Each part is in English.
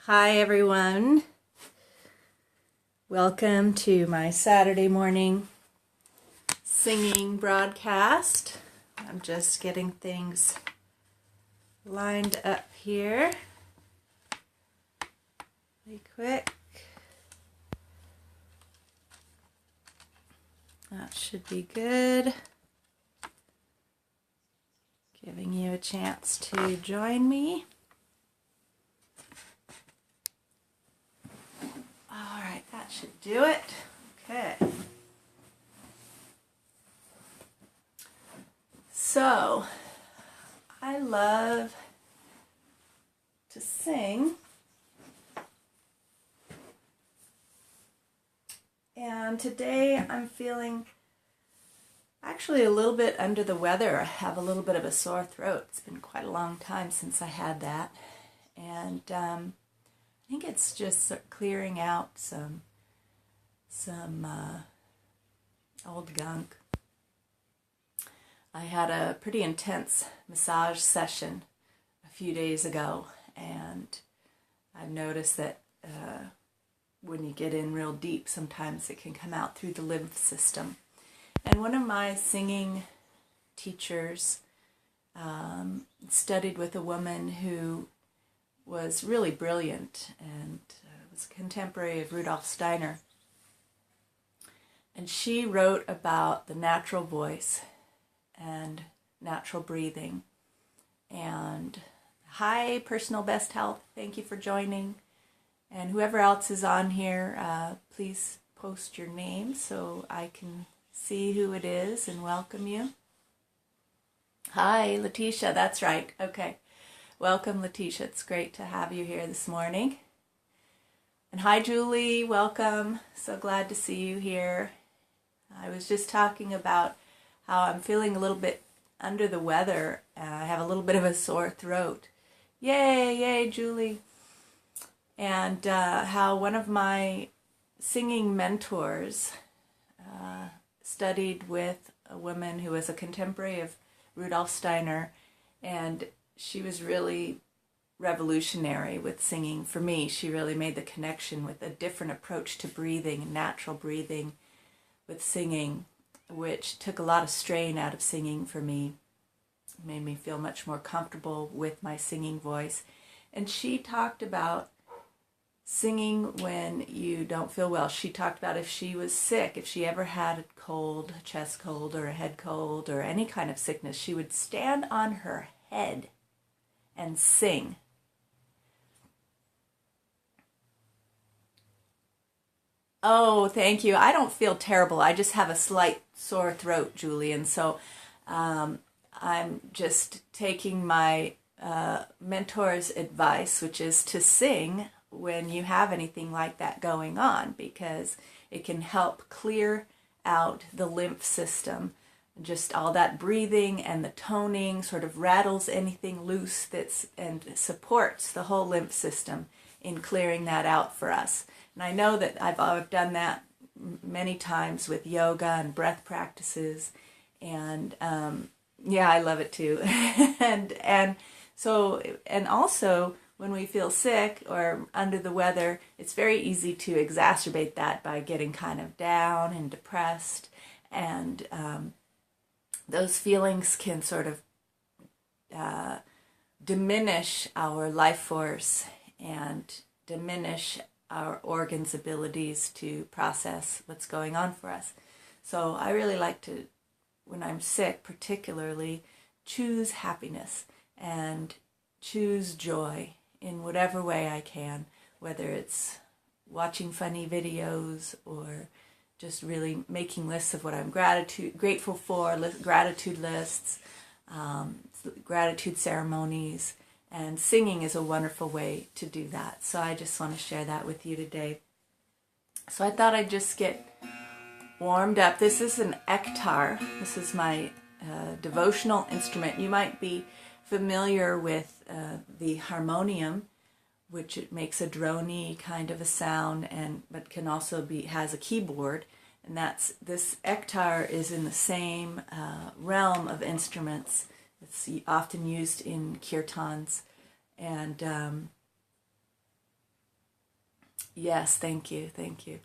Hi everyone. Welcome to my Saturday morning singing broadcast. I'm just getting things lined up here. Really quick. That should be good. Giving you a chance to join me. All right, that should do it. Okay. So, I love to sing. And today I'm feeling actually a little bit under the weather. I have a little bit of a sore throat. It's been quite a long time since I had that. And I think it's just clearing out some old gunk. I had a pretty intense massage session a few days ago, and I've noticed that when you get in real deep, sometimes it can come out through the lymph system. And one of my singing teachers studied with a woman who was really brilliant and was a contemporary of Rudolf Steiner. And she wrote about the natural voice and natural breathing. And hi, Personal Best Health. Thank you for joining. And whoever else is on here, please post your name so I can see who it is and welcome you. Hi, Letitia. That's right. Okay. Welcome, Letitia. It's great to have you here this morning. And hi, Julie. Welcome. So glad to see you here. I was just talking about how I'm feeling a little bit under the weather. I have a little bit of a sore throat. Yay, yay, Julie. And how one of my singing mentors studied with a woman who was a contemporary of Rudolf Steiner, and she was really revolutionary with singing. For me, she really made the connection with a different approach to breathing, natural breathing with singing, which took a lot of strain out of singing for me. It made me feel much more comfortable with my singing voice. And she talked about singing when you don't feel well. She talked about if she was sick, if she ever had a cold, a chest cold or a head cold or any kind of sickness, she would stand on her head and sing. Oh, thank you. I don't feel terrible. I just have a slight sore throat, Julie, and so I'm just taking my mentor's advice, which is to sing when you have anything like that going on, because it can help clear out the lymph system. Just all that breathing and the toning sort of rattles anything loose and supports the whole lymph system in clearing that out for us. And I know that I've done that many times with yoga and breath practices, and yeah, I love it too. and also when we feel sick or under the weather, it's very easy to exacerbate that by getting kind of down and depressed, and those feelings can sort of diminish our life force and diminish our organs' abilities to process what's going on for us. So I really like to, when I'm sick particularly, choose happiness and choose joy in whatever way I can, whether it's watching funny videos or just really making lists of what I'm grateful for, gratitude lists, gratitude ceremonies, and singing is a wonderful way to do that. So I just want to share that with you today. So I thought I'd just get warmed up. This is an ektar. This is my devotional instrument. You might be familiar with the harmonium, which it makes a drony kind of a sound, but can also has a keyboard. And this ektar is in the same realm of instruments. It's often used in kirtans, and Yes, thank you, thank you.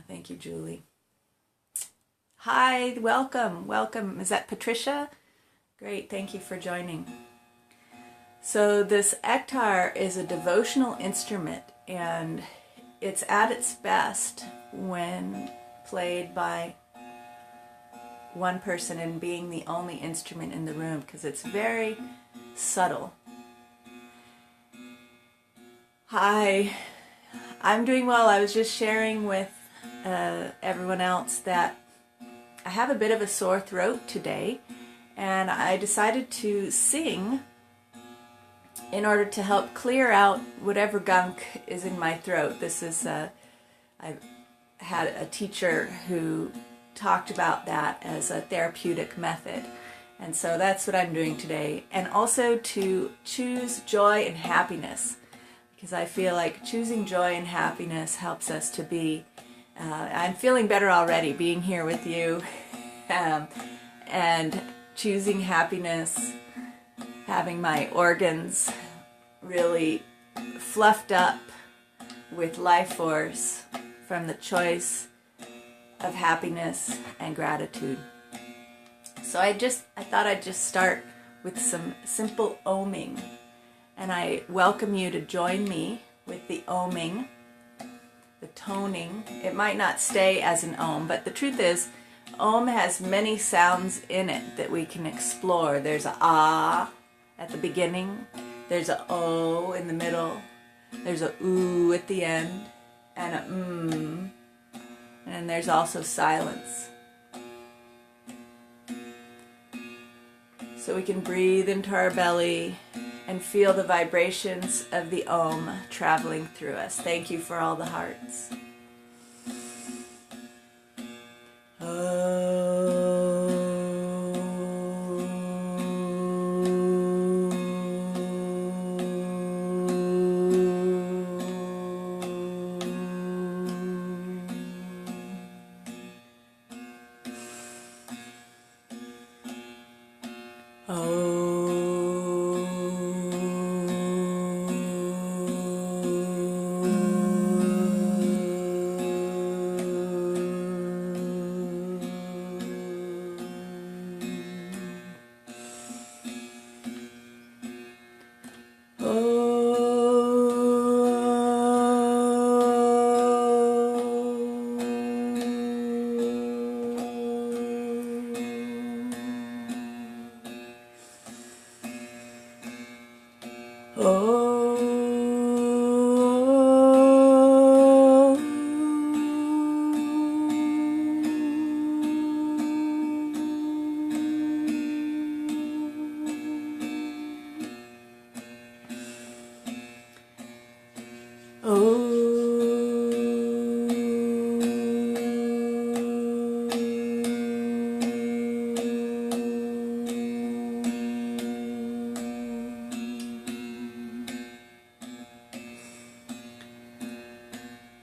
Thank you, Julie. Hi, welcome, welcome. Is that Patricia? Great, thank you for joining. So this ektar is a devotional instrument, and it's at its best when played by one person and being the only instrument in the room, because it's very subtle. Hi, I'm doing well. I was just sharing with everyone else that I have a bit of a sore throat today, and I decided to sing in order to help clear out whatever gunk is in my throat. This is, I had a teacher who talked about that as a therapeutic method. And so that's what I'm doing today. And also to choose joy and happiness, because I feel like choosing joy and happiness helps us to be, I'm feeling better already being here with you, and choosing happiness, having my organs really fluffed up with life force from the choice of happiness and gratitude. So I thought I'd just start with some simple oming, and I welcome you to join me with the oming, the toning. It might not stay as an om, but the truth is, om has many sounds in it that we can explore. There's a ah at the beginning, there's a o in the middle, there's a oo at the end, and a and there's also silence. So we can breathe into our belly and feel the vibrations of the om traveling through us. Thank you for all the hearts.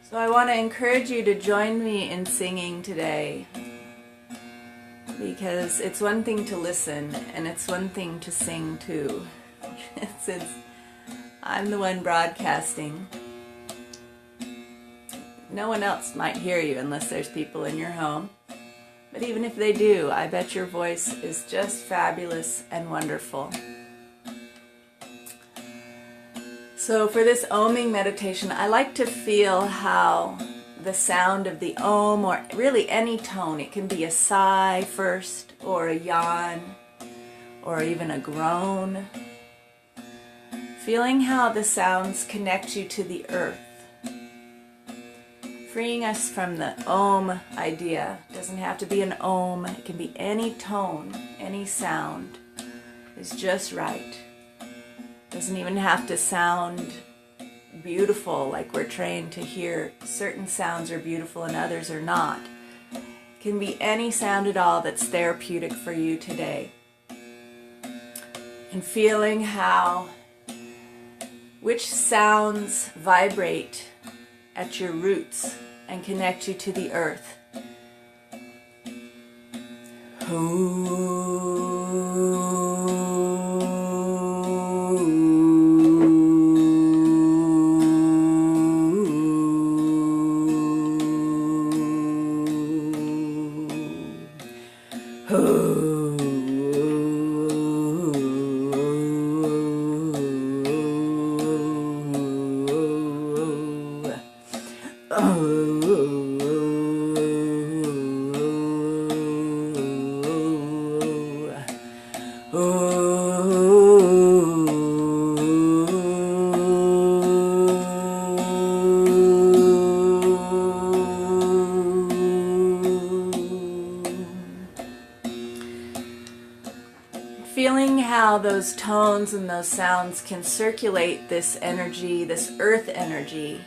So I want to encourage you to join me in singing today, because it's one thing to listen and it's one thing to sing too. Since I'm the one broadcasting, no one else might hear you unless there's people in your home. But even if they do, I bet your voice is just fabulous and wonderful. So for this oming meditation, I like to feel how the sound of the om, or really any tone, it can be a sigh first, or a yawn, or even a groan. Feeling how the sounds connect you to the earth, freeing us from the om idea. It doesn't have to be an om, it can be any tone, any sound is just right. Doesn't even have to sound beautiful, like we're trained to hear certain sounds are beautiful and others are not. It can be any sound at all that's therapeutic for you today. And feeling how which sounds vibrate at your roots and connect you to the earth. those tones and those sounds can circulate this energy, this earth energy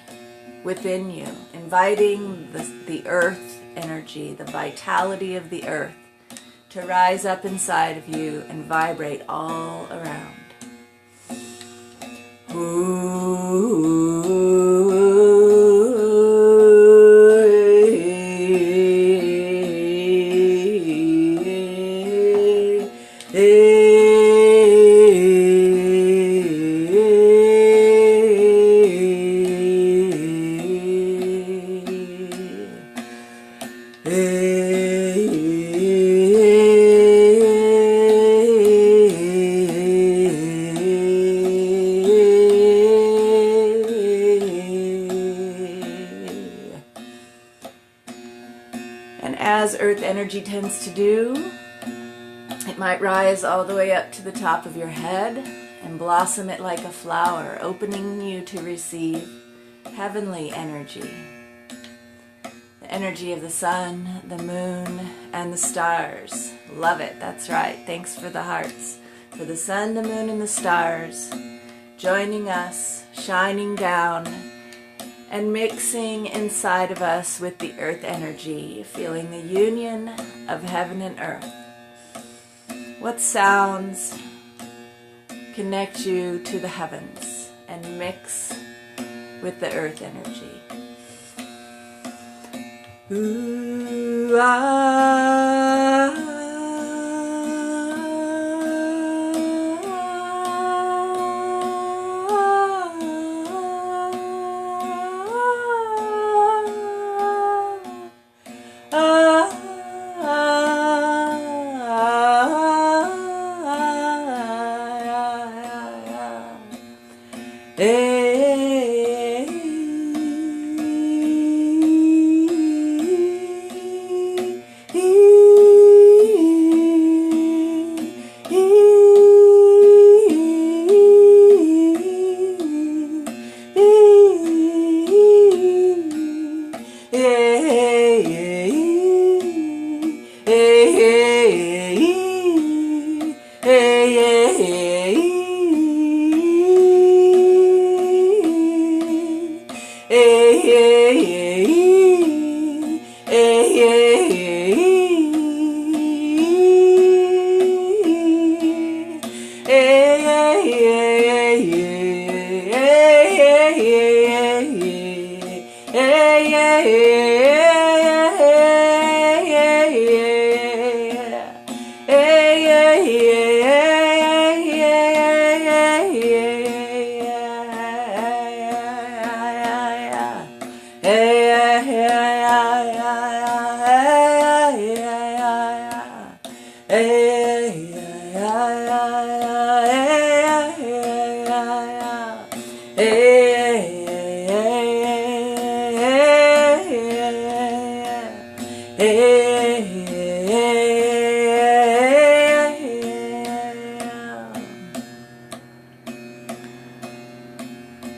within you, inviting the earth energy, the vitality of the earth to rise up inside of you and vibrate all around. And as earth energy tends to do, it might rise all the way up to the top of your head and blossom it like a flower, opening you to receive heavenly energy. The energy of the sun, the moon, and the stars. Love it, that's right. Thanks for the hearts. For the sun, the moon, and the stars joining us, shining down, and mixing inside of us with the earth energy, feeling the union of heaven and earth. What sounds connect you to the heavens and mix with the earth energy? Ooh, ah.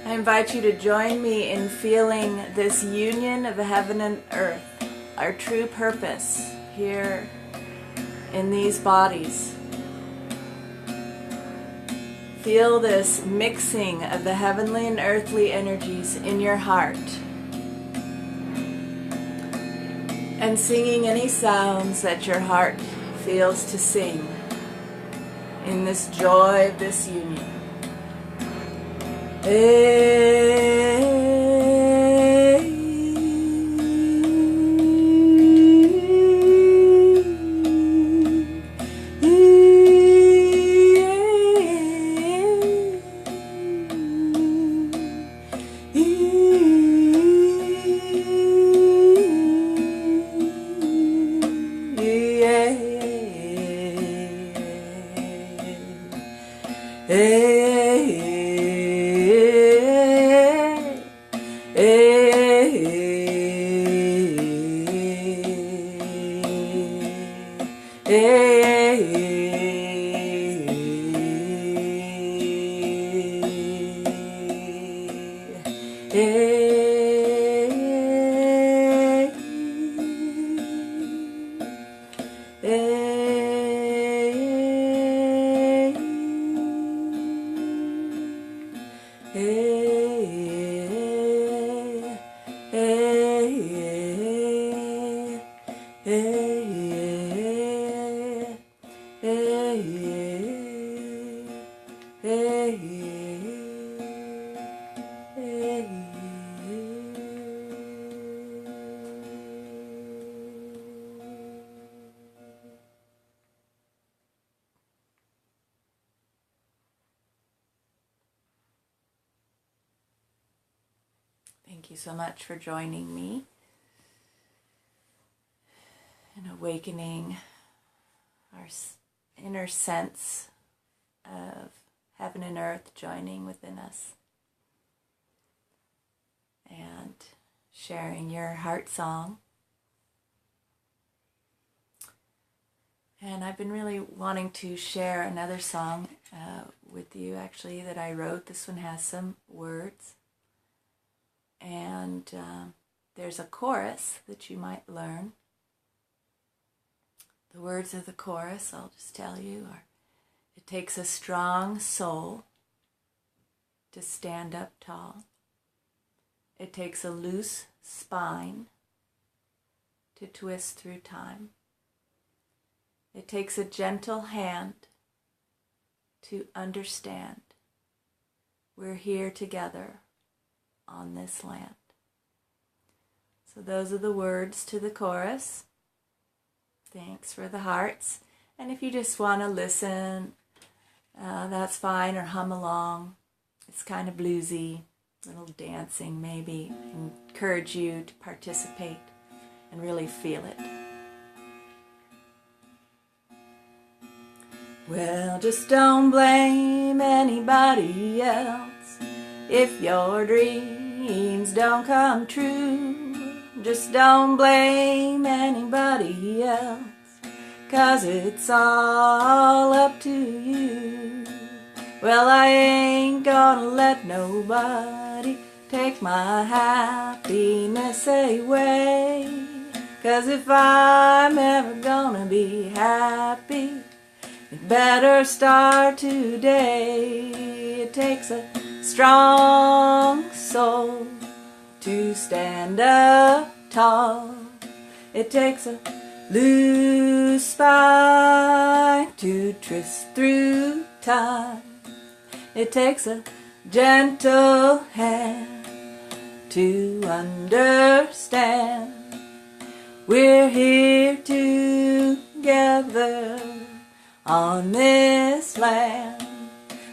I invite you to join me in feeling this union of heaven and earth, our true purpose here in these bodies. Feel this mixing of the heavenly and earthly energies in your heart, and singing any sounds that your heart feels to sing in this joy of this union. Hey, hey, hey, hey, hey, hey. Thank you so much for joining me in awakening our inner sense of heaven and earth joining within us and sharing your heart song. And I've been really wanting to share another song with you actually that I wrote. This one has some words. And there's a chorus that you might learn. The words of the chorus, I'll just tell you, are: it takes a strong soul to stand up tall. It takes a loose spine to twist through time. It takes a gentle hand to understand. We're here together on this land. So those are the words to the chorus. Thanks for the hearts. And if you just want to listen, that's fine, or hum along. It's kind of bluesy, a little dancing maybe. I encourage you to participate and really feel it. Well, just don't blame anybody else if your dreams don't come true. Just don't blame anybody else, 'cause it's all up to you. Well, I ain't gonna let nobody take my happiness away, 'cause if I'm ever gonna be happy, it better start today. It takes a strong soul to stand up tall. It takes a loose spine to twist through time. It takes a gentle hand to understand. We're here together on this land.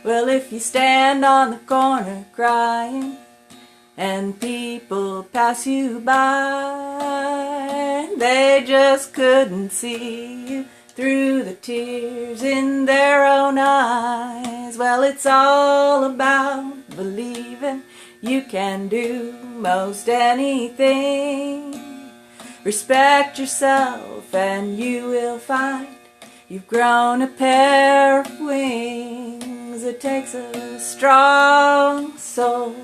Well, if you stand on the corner crying and people pass you by, they just couldn't see you through the tears in their own eyes. Well, it's all about believing you can do most anything. Respect yourself and you will find you've grown a pair of wings. It takes a strong soul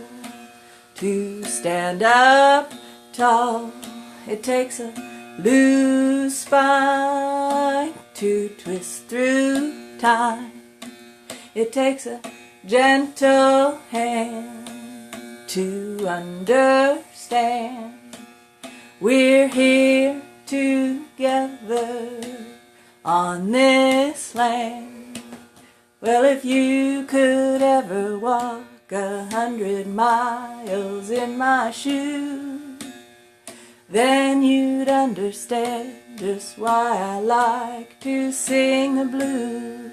to stand up tall. It takes a loose spine to twist through time. It takes a gentle hand to understand. We're here together on this land. Well, if you could ever walk 100 miles in my shoes, then you'd understand just why I like to sing the blues.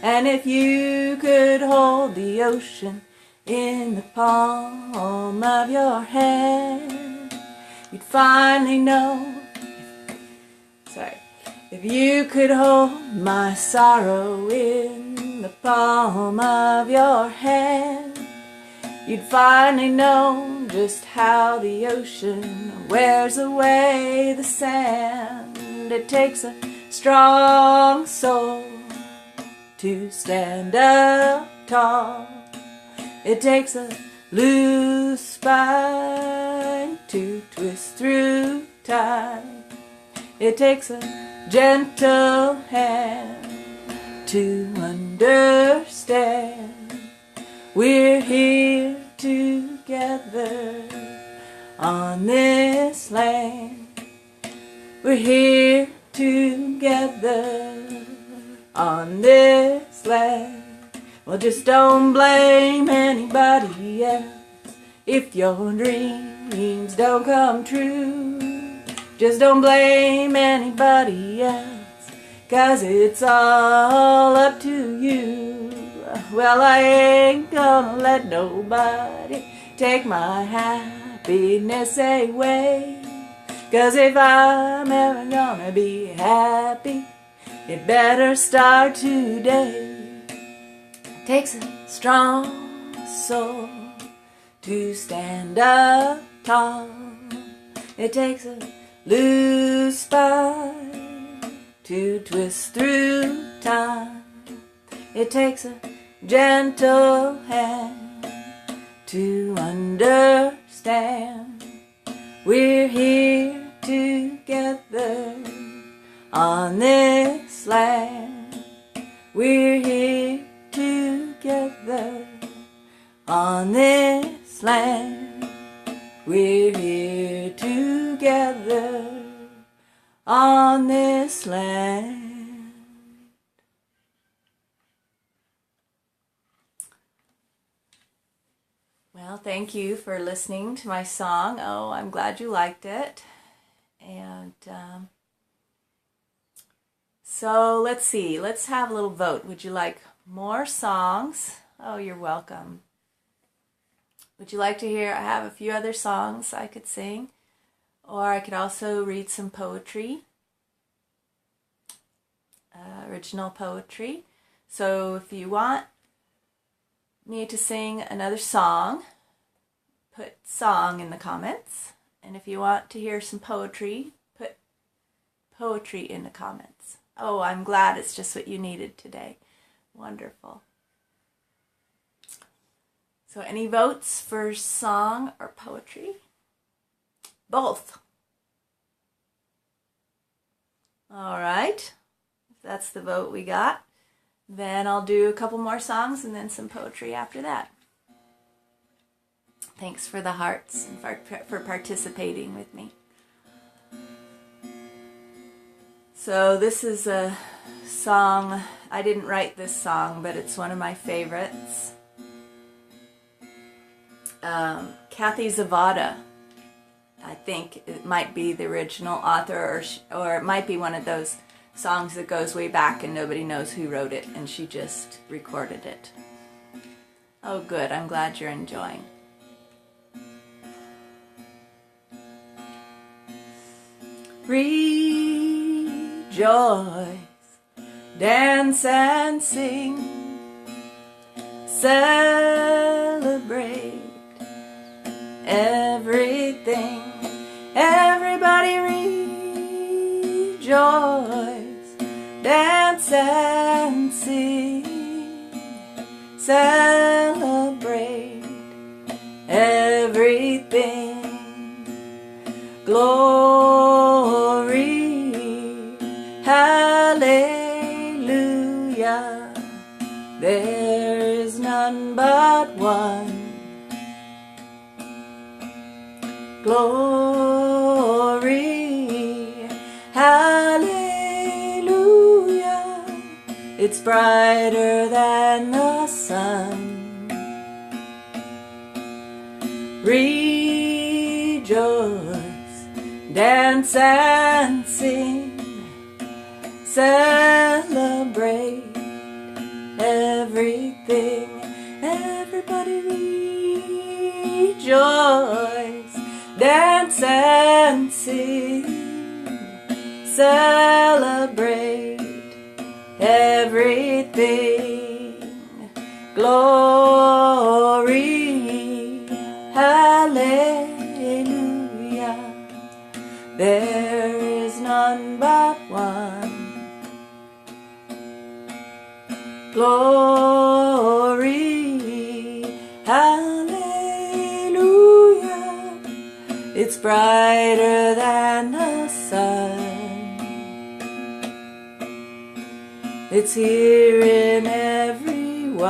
And if you could hold the ocean in the palm of your hand, you'd finally know. If you could hold my sorrow in the palm of your hand, you'd finally know just how the ocean wears away the sand. It takes a strong soul to stand up tall. It takes a loose spine to twist through time. It takes a gentle hand to understand. We're here on this land. We're here together on this land. Well, just don't blame anybody else if your dreams don't come true. Just don't blame anybody else, 'cause it's all up to you. Well, I ain't gonna let nobody take my happiness away, 'cause if I'm ever gonna be happy, it better start today. It takes a strong soul to stand up tall. It takes a loose spine to twist through time. It takes a gentle hand to understand. We're here together on this land. We're here together on this land. We're here together on this land. Well, thank you for listening to my song. Oh, I'm glad you liked it. And so let's see. Let's have a little vote. Would you like more songs? Oh, you're welcome. Would you like to hear? I have a few other songs I could sing, or I could also read some poetry, original poetry. So if you want me to sing another song, put song in the comments. And if you want to hear some poetry, put poetry in the comments. Oh, I'm glad it's just what you needed today. Wonderful. So any votes for song or poetry? Both. All right. If that's the vote we got, then I'll do a couple more songs and then some poetry after that. Thanks for the hearts and for participating with me. So this is a song, I didn't write this song, but it's one of my favorites. Kathy Zavada, I think it might be the original author, or it might be one of those songs that goes way back and nobody knows who wrote it, and she just recorded it. Oh good, I'm glad you're enjoying. Rejoice, dance and sing, celebrate everything. Everybody rejoice, dance and sing, celebrate everything. Glory, hallelujah, there is none but one. Glory, hallelujah, it's brighter than the sun. Rejoice, dance and sing, celebrate everything. Everybody rejoice, dance and sing, celebrate everything. Glory, hallelujah, there is none but one. Glory, hallelujah, it's brighter than the sun. It's here in everyone.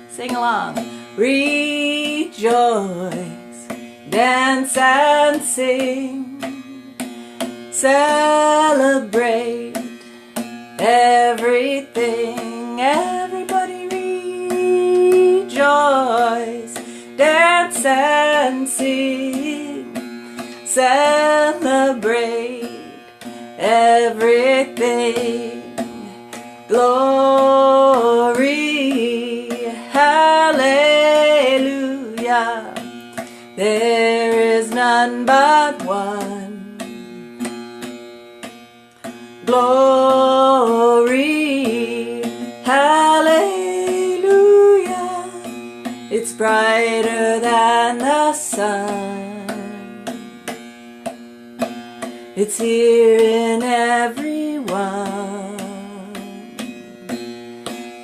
Sing along. Rejoice, rejoice, dance and sing, celebrate everything. Everybody rejoice, dance and sing, celebrate everything. Glory, hallelujah. There is none but one. Glory, hallelujah. It's brighter than the sun. It's here in everyone.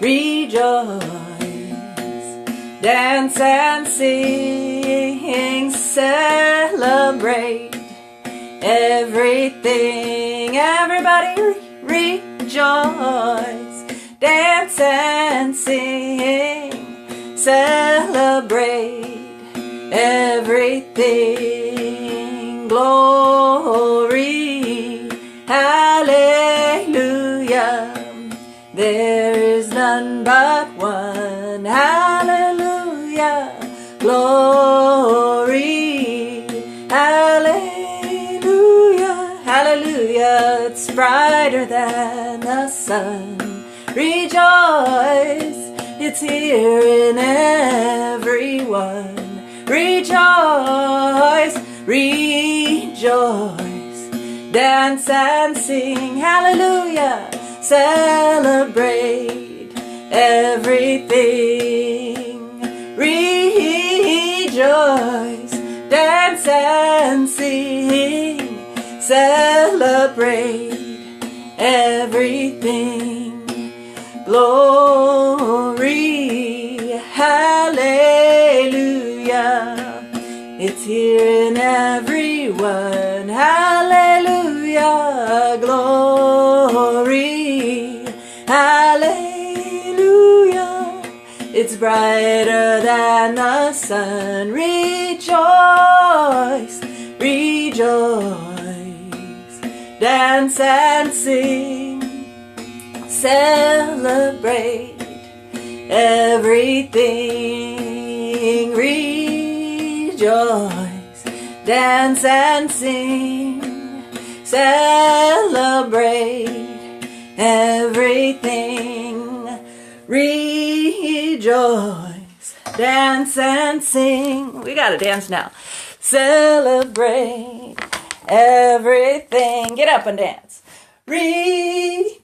Rejoice, dance and sing, celebrate everything. Everybody rejoice, dance and sing, celebrate everything. Glory, hallelujah. There is none but one. Hallelujah. Glory. Hallelujah. Hallelujah. It's brighter than the sun. Rejoice. It's here in everyone. Rejoice. Rejoice. Dance and sing. Hallelujah. Celebrate everything. Rejoice, dance and sing, celebrate everything. Glory, hallelujah. It's here in everyone. Hallelujah, glory. Hallelujah, it's brighter than the sun. Rejoice, rejoice, dance and sing, celebrate everything. Rejoice, dance and sing, celebrate everything. Rejoice, dance and sing. We gotta dance now. Celebrate everything. Get up and dance. Rejoice,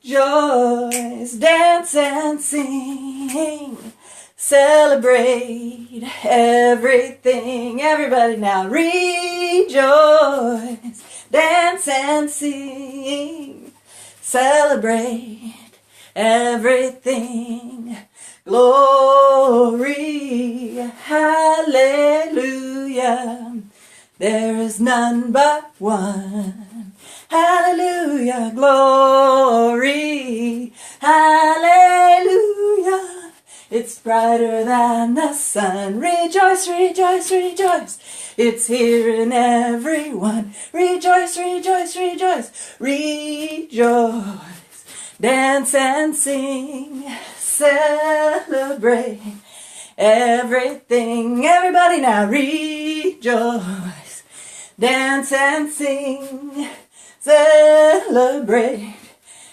dance and sing. Celebrate everything. Everybody now. Rejoice, dance and sing. Celebrate everything. Glory, hallelujah. There is none but one. Hallelujah, glory, hallelujah. It's brighter than the sun. Rejoice, rejoice, rejoice. It's here in everyone. Rejoice, rejoice, rejoice. Rejoice. Dance and sing. Celebrate everything. Everybody now. Rejoice. Dance and sing. Celebrate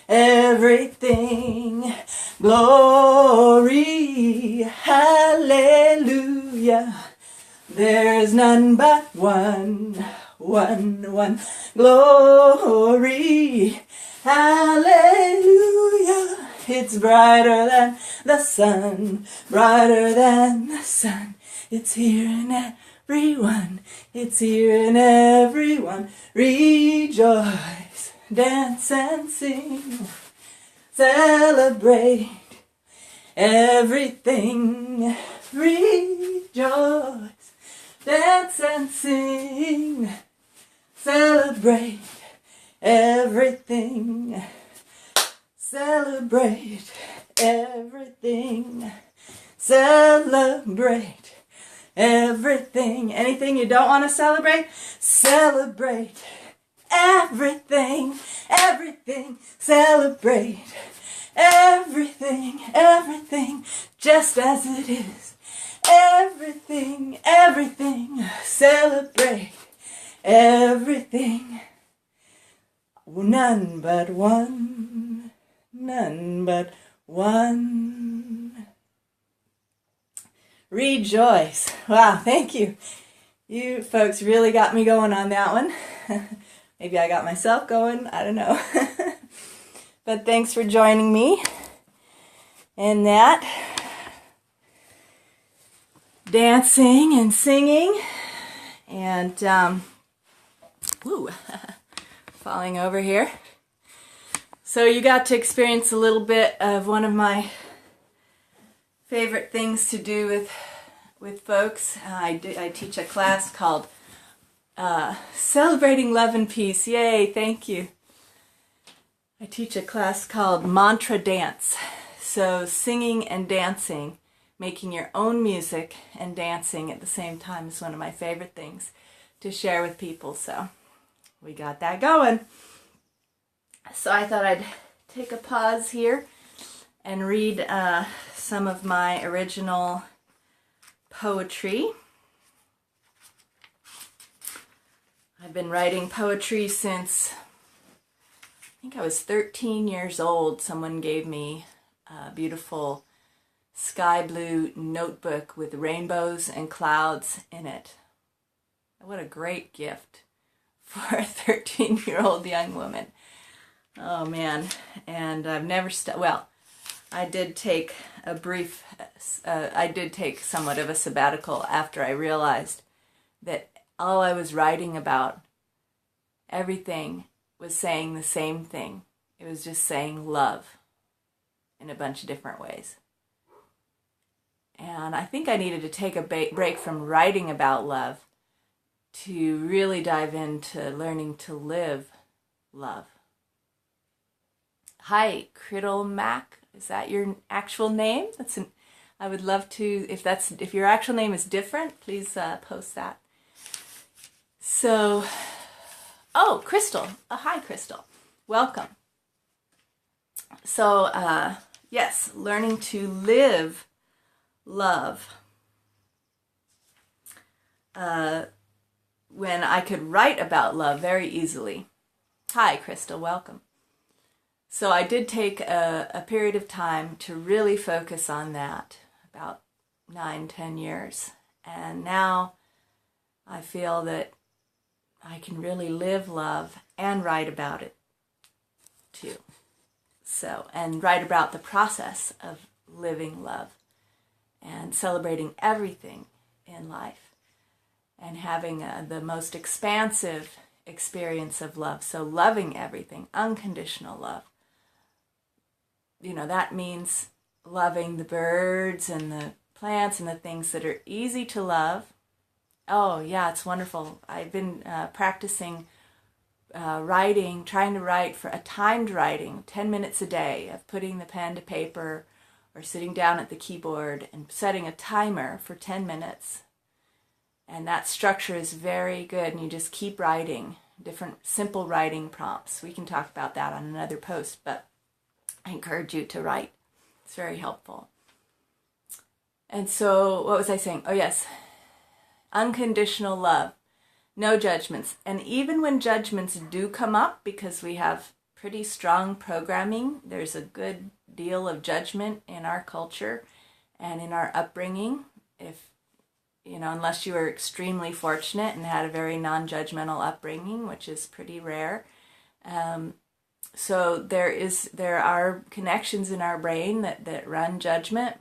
everything. Glory, hallelujah. There's none but one. Glory, hallelujah. It's brighter than the sun, brighter than the sun. It's here in everyone. It's here in everyone. Rejoice, dance and sing. Celebrate everything. Rejoice, dance and sing. Celebrate everything. Celebrate everything. Celebrate everything. Anything you don't want to celebrate, celebrate everything, everything, celebrate everything, everything, just as it is. Everything, everything, celebrate everything. None but one, none but one. Rejoice. Wow, thank you. You folks really got me going on that one. Maybe I got myself going, I don't know. But thanks for joining me in that. Dancing and singing and falling over here. So you got to experience a little bit of one of my favorite things to do with folks. I teach a class called Celebrating Love and Peace. Yay, thank you. I teach a class called Mantra Dance. So singing and dancing, making your own music and dancing at the same time is one of my favorite things to share with people. So we got that going. So I thought I'd take a pause here and read some of my original poetry. I've been writing poetry since I think I was 13 years old. Someone gave me a beautiful sky blue notebook with rainbows and clouds in it. What a great gift for a 13-year-old young woman. Oh man, and I've never well, I did take a brief, I did take somewhat of a sabbatical after I realized that all I was writing about, everything was saying the same thing. It was just saying love in a bunch of different ways. And I think I needed to take a break from writing about love to really dive into learning to live love. Hi, Criddle Mac. Is that your actual name? I would love to, if your actual name is different, please post that. So, oh, Crystal. Hi, Crystal. Welcome. So, yes, learning to live love. When I could write about love very easily. Hi, Crystal. Welcome. So I did take a period of time to really focus on that, about 9-10 years. And now I feel that I can really live love and write about it too. So, and write about the process of living love and celebrating everything in life and having the most expansive experience of love. So loving everything, unconditional love. You know, that means loving the birds and the plants and the things that are easy to love. Oh, yeah, it's wonderful. I've been practicing writing, trying to write for a timed writing, 10 minutes a day of putting the pen to paper or sitting down at the keyboard and setting a timer for 10 minutes. And that structure is very good, and you just keep writing, different simple writing prompts. We can talk about that on another post, but I encourage you to write. It's very helpful. And so, what was I saying? Oh, yes. Unconditional love. No judgments. And even when judgments do come up, because we have pretty strong programming, there's a good deal of judgment in our culture and in our upbringing. If, you know, unless you were extremely fortunate and had a very non-judgmental upbringing, which is pretty rare. So there are connections in our brain that run judgment.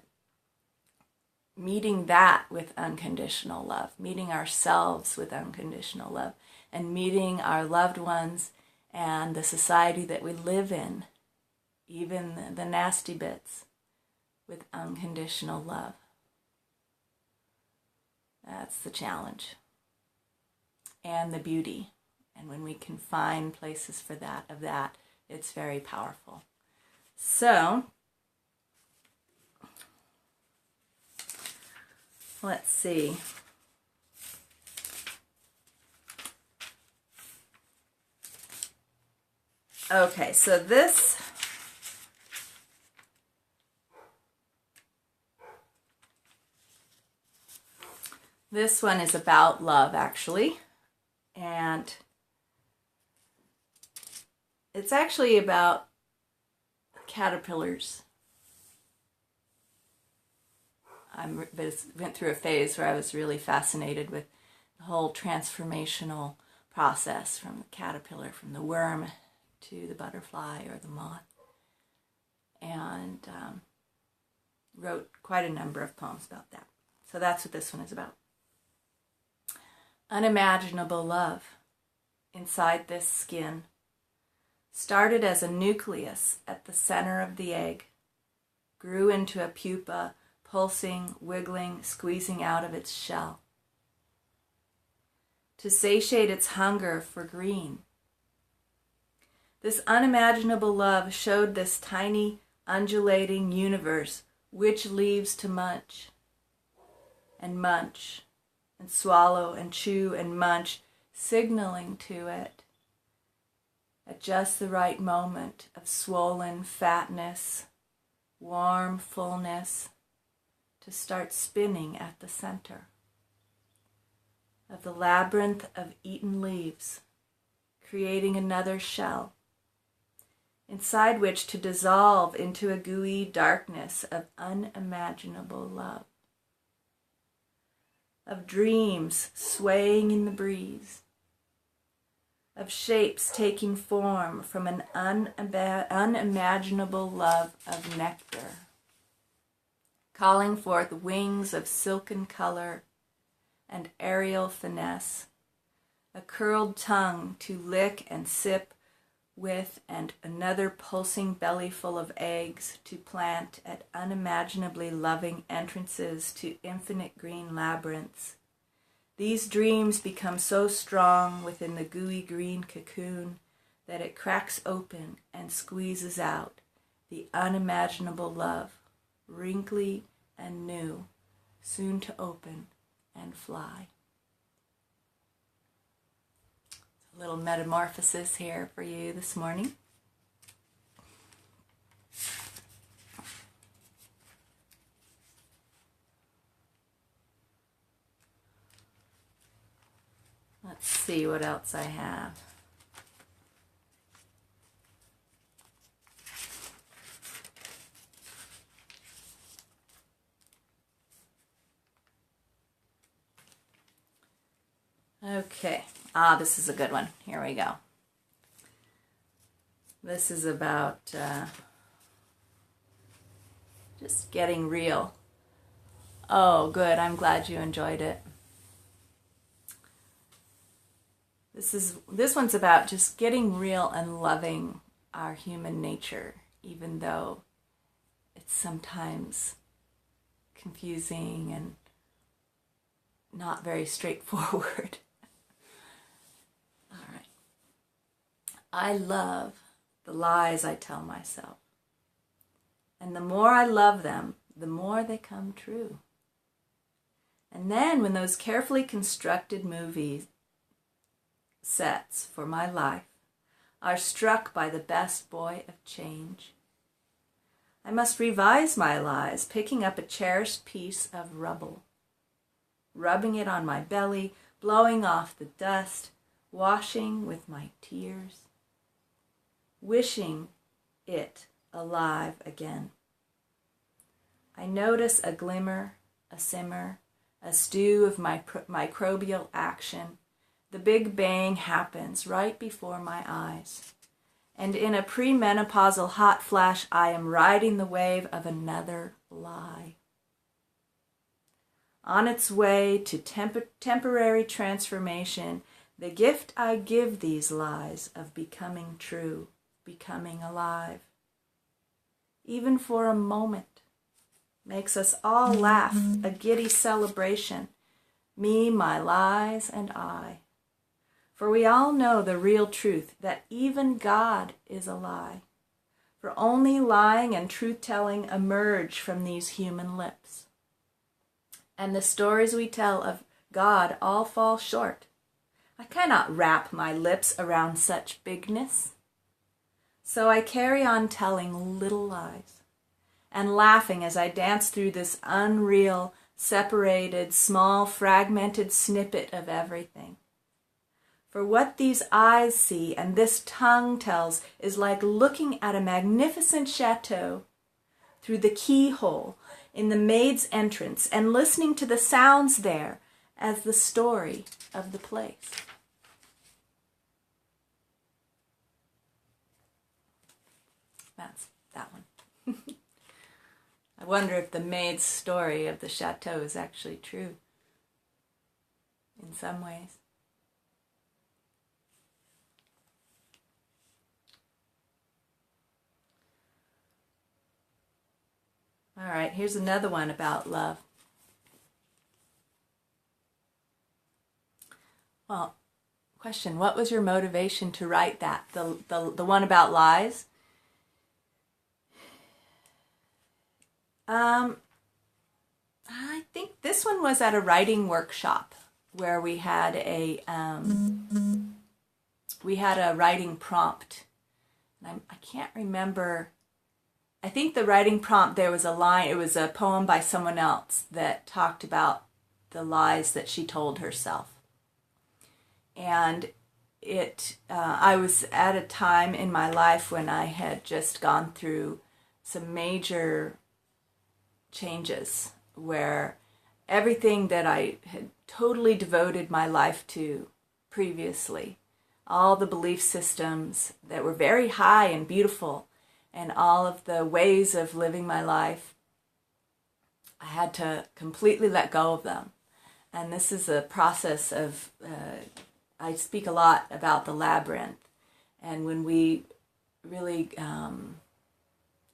Meeting that with unconditional love, meeting ourselves with unconditional love, and meeting our loved ones and the society that we live in, even the nasty bits, with unconditional love. That's the challenge. And the beauty. And when we can find places for that, it's very powerful. So, let's see. Okay, so this one is about love, actually. And it's actually about caterpillars. I went through a phase where I was really fascinated with the whole transformational process from the caterpillar, from the worm to the butterfly or the moth, and wrote quite a number of poems about that. So that's what this one is about. Unimaginable love inside this skin started as a nucleus at the center of the egg, grew into a pupa, pulsing, wiggling, squeezing out of its shell. To satiate its hunger for green. This unimaginable love showed this tiny, undulating universe which leaves to munch, and swallow and chew and munch, signaling to it at just the right moment of swollen fatness, warm fullness, to start spinning at the center of the labyrinth of eaten leaves, creating another shell, inside which to dissolve into a gooey darkness of unimaginable love, of dreams swaying in the breeze, of shapes taking form from an unimaginable love of nectar, calling forth wings of silken color and aerial finesse, a curled tongue to lick and sip with, and another pulsing belly full of eggs to plant at unimaginably loving entrances to infinite green labyrinths. These dreams become so strong within the gooey green cocoon that it cracks open and squeezes out the unimaginable love, wrinkly and new, soon to open and fly. A little metamorphosis here for you this morning. Let's see what else I have. Okay. This is a good one. Here we go. This is about just getting real. Oh, good. I'm glad you enjoyed it. This one's about just getting real and loving our human nature, even though it's sometimes confusing and not very straightforward. All right. I love the lies I tell myself. And the more I love them, the more they come true. And then when those carefully constructed movie sets for my life are struck by the best boy of change, I must revise my lies, picking up a cherished piece of rubble, rubbing it on my belly, blowing off the dust, washing with my tears, wishing it alive again. I notice a glimmer, a simmer, a stew of microbial action. The Big Bang happens right before my eyes. And in a premenopausal hot flash, I am riding the wave of another lie. On its way to temporary transformation, the gift I give these lies of becoming true, becoming alive, even for a moment, makes us all laugh, a giddy celebration, me, my lies, and I. For we all know the real truth, that even God is a lie. For only lying and truth-telling emerge from these human lips. And the stories we tell of God all fall short. I cannot wrap my lips around such bigness. So I carry on telling little lies and laughing as I dance through this unreal, separated, small, fragmented snippet of everything. For what these eyes see and this tongue tells is like looking at a magnificent chateau through the keyhole in the maid's entrance and listening to the sounds there as the story of the place. That's that one. I wonder if the maid's story of the chateau is actually true in some ways. All right, here's another one about love. Well, question, what was your motivation to write that? The one about lies? I think this one was at a writing workshop where we had a writing prompt. And I can't remember. I think the writing prompt, there was a line, it was a poem by someone else that talked about the lies that she told herself. And I was at a time in my life when I had just gone through some major changes where everything that I had totally devoted my life to previously, all the belief systems that were very high and beautiful, and all of the ways of living my life, I had to completely let go of them. And this is a process of, I speak a lot about the labyrinth. And when we really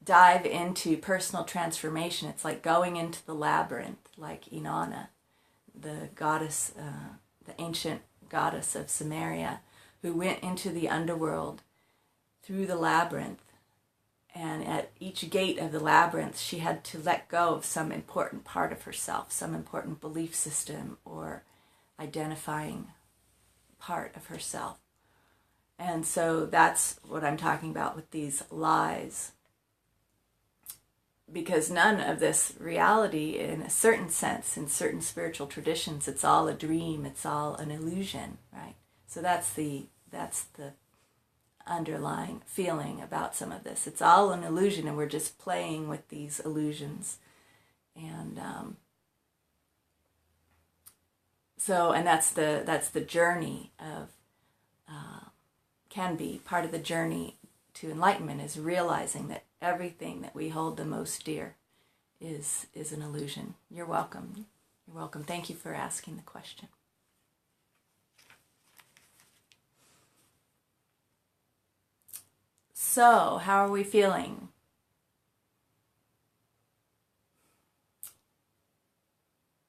dive into personal transformation, it's like going into the labyrinth, like Inanna, the goddess, the ancient goddess of Samaria, who went into the underworld through the labyrinth. And at each gate of the labyrinth, she had to let go of some important part of herself, some important belief system or identifying part of herself. And so that's what I'm talking about with these lies. Because none of this reality, in a certain sense, in certain spiritual traditions, it's all a dream, it's all an illusion, right? So that's the underlying feeling about some of this. It's all an illusion, and we're just playing with these illusions. And that's the journey of can be part of the journey to enlightenment, is realizing that everything that we hold the most dear is an illusion. You're welcome. You're welcome. Thank you for asking the question. So, how are we feeling?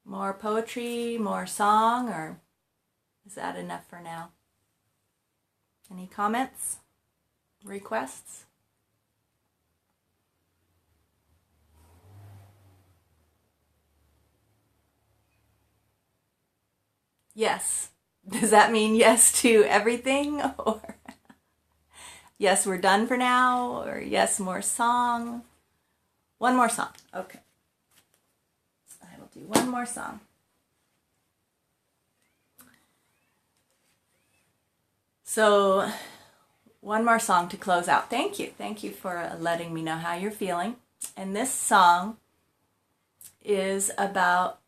More poetry, more song, or is that enough for now? Any comments? Requests? Yes. Does that mean yes to everything? Or yes, we're done for now? Or yes, more song? One more song. Okay. I will do one more song. So, one more song to close out. Thank you. Thank you for letting me know how you're feeling. And this song is about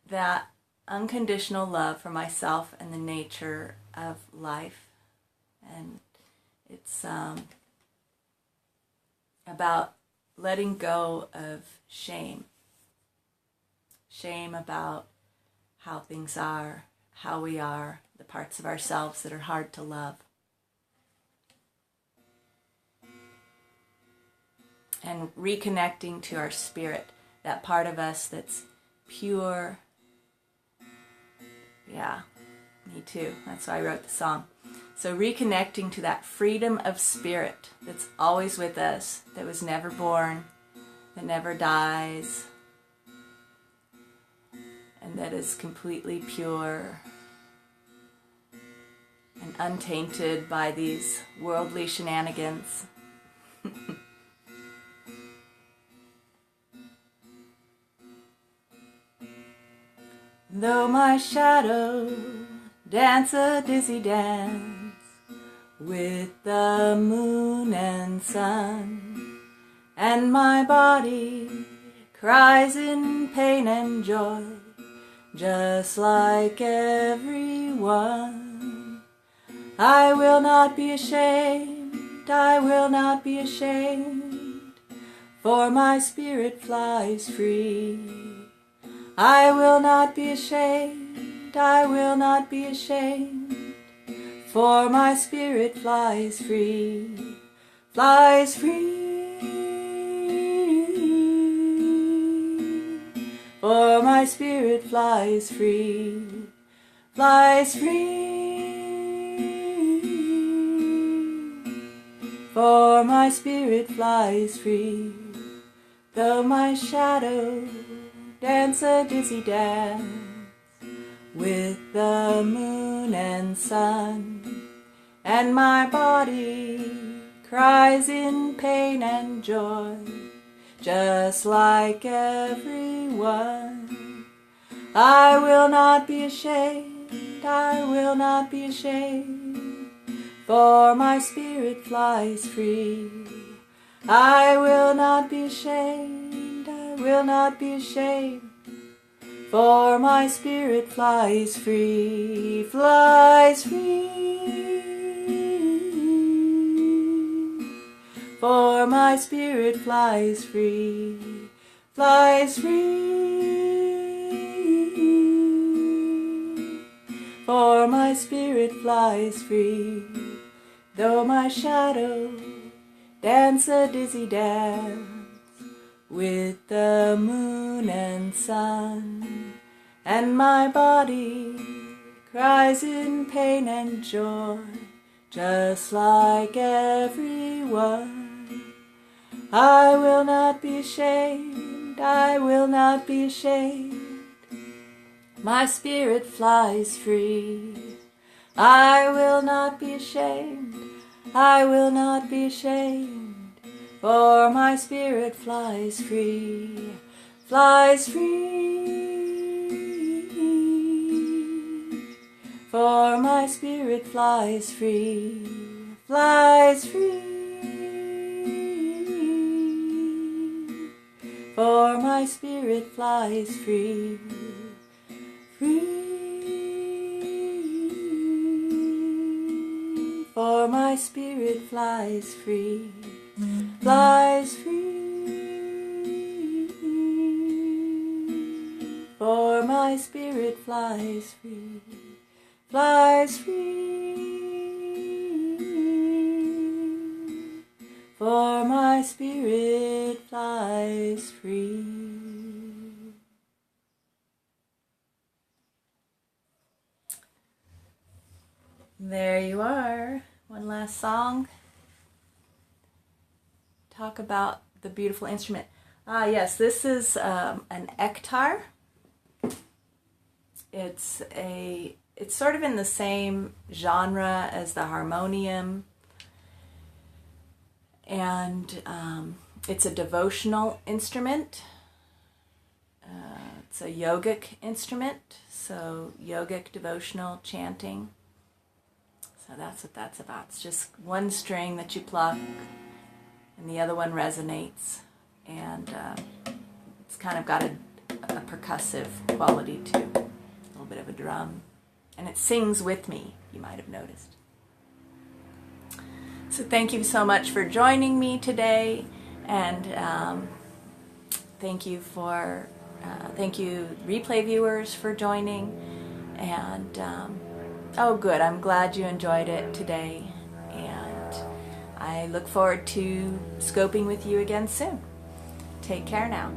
that unconditional love for myself and the nature of life. And it's about letting go of shame. Shame about how things are, how we are, the parts of ourselves that are hard to love. And reconnecting to our spirit, that part of us that's pure. Yeah, me too. That's why I wrote the song. So reconnecting to that freedom of spirit that's always with us, that was never born, that never dies, and that is completely pure and untainted by these worldly shenanigans. Though my shadow dance a dizzy dance with the moon and sun, and my body cries in pain and joy, just like everyone. I will not be ashamed, I will not be ashamed, for my spirit flies free. I will not be ashamed, I will not be ashamed, for my spirit flies free, flies free. For my spirit flies free, flies free. For my spirit flies free, though my shadow dance a dizzy dance with the moon and sun, and my body cries in pain and joy, just like everyone. I will not be ashamed, I will not be ashamed, for my spirit flies free. I will not be ashamed, I will not be ashamed, for my spirit flies free, flies free. For my spirit flies free, flies free. For my spirit flies free, though my shadow dance a dizzy dance with the moon and sun, and my body cries in pain and joy, just like everyone. I will not be ashamed, I will not be ashamed, my spirit flies free. I will not be ashamed, I will not be ashamed, for my spirit flies free, flies free. For my spirit flies free, flies free. For my spirit flies free, free. For my spirit flies free, flies free. For my spirit flies free, flies free. For my spirit flies free. There you are. One last song. Talk about the beautiful instrument. Yes, this is an ektar. It's sort of in the same genre as the harmonium, and it's a devotional instrument. It's a yogic instrument, so yogic devotional chanting. So that's what that's about. It's just one string that you pluck, and the other one resonates, and it's kind of got a percussive quality too, a little bit of a drum, and it sings with me, you might have noticed. So thank you so much for joining me today, and thank you replay viewers for joining, and oh good, I'm glad you enjoyed it today, and I look forward to scoping with you again soon. Take care now.